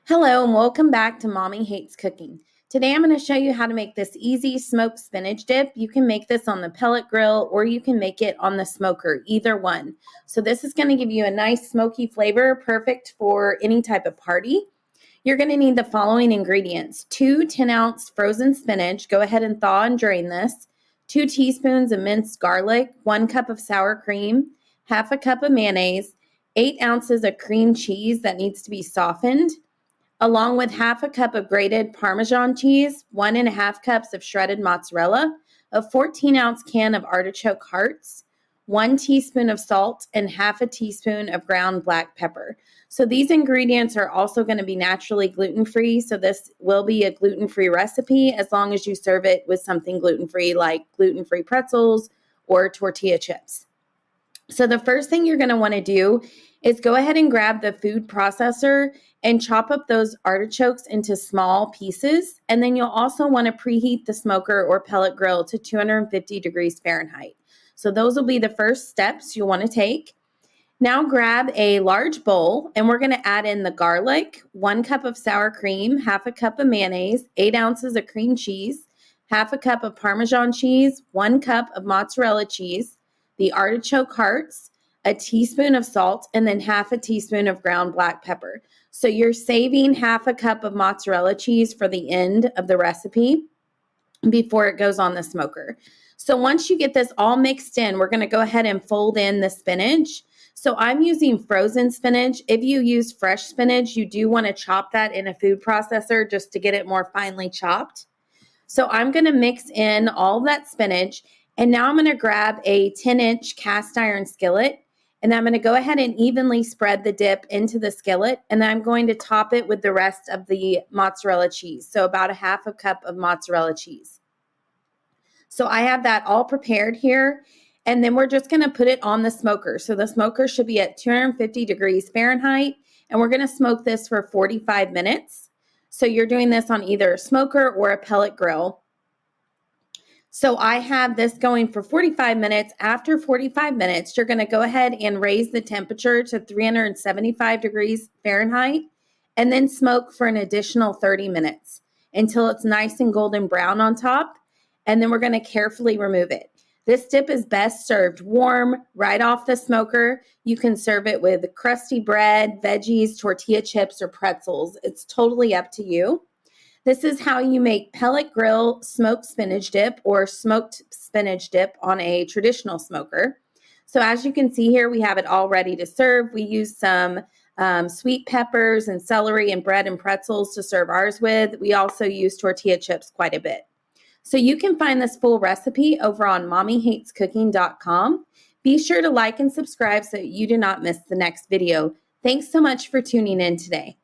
Hello and welcome back to Mommy Hates Cooking. Today I'm going to show you how to make this easy smoked spinach dip. You can make this on the pellet grill or you can make it on the smoker, either one. So this is going to give you a nice smoky flavor, perfect for any type of party. You're going to need the following ingredients: 2 10-ounce frozen spinach. Go ahead and thaw and drain this. 2 teaspoons of minced garlic, 1 cup of sour cream, half a cup of mayonnaise, 8 ounces of cream cheese that needs to be softened, along with half a cup of grated Parmesan cheese, 1.5 cups of shredded mozzarella, a 14-ounce can of artichoke hearts, 1 teaspoon of salt, and half a teaspoon of ground black pepper. So these ingredients are also going to be naturally gluten-free, so this will be a gluten-free recipe as long as you serve it with something gluten-free like gluten-free pretzels or tortilla chips. So the first thing you're going to want to do is go ahead and grab the food processor and chop up those artichokes into small pieces. And then you'll also want to preheat the smoker or pellet grill to 250 degrees Fahrenheit. So those will be the first steps you'll want to take. Now grab a large bowl and we're going to add in the garlic, 1 cup of sour cream, half a cup of mayonnaise, 8 ounces of cream cheese, half a cup of Parmesan cheese, 1 cup of mozzarella cheese, the artichoke hearts, a teaspoon of salt, and then half a teaspoon of ground black pepper. So you're saving half a cup of mozzarella cheese for the end of the recipe before it goes on the smoker. So once you get this all mixed in, we're going to go ahead and fold in the spinach. So I'm using frozen spinach. If you use fresh spinach, you do want to chop that in a food processor just to get it more finely chopped. So I'm going to mix in all of that spinach, and now I'm going to grab a 10-inch cast iron skillet, and I'm going to go ahead and evenly spread the dip into the skillet, and then I'm going to top it with the rest of the mozzarella cheese, so about a half a cup of mozzarella cheese. So I have that all prepared here, and then we're just going to put it on the smoker. So the smoker should be at 250 degrees Fahrenheit, and we're going to smoke this for 45 minutes. So you're doing this on either a smoker or a pellet grill. So I have this going for 45 minutes. After 45 minutes, you're going to go ahead and raise the temperature to 375 degrees Fahrenheit and then smoke for an additional 30 minutes until it's nice and golden brown on top. And then we're going to carefully remove it. This dip is best served warm, right off the smoker. You can serve it with crusty bread, veggies, tortilla chips, or pretzels. It's totally up to you. This is how you make pellet grill smoked spinach dip or smoked spinach dip on a traditional smoker. So as you can see here, we have it all ready to serve. We use some sweet peppers and celery and bread and pretzels to serve ours with. We also use tortilla chips quite a bit. So you can find this full recipe over on mommyhatescooking.com. Be sure to like and subscribe so you do not miss the next video. Thanks so much for tuning in today.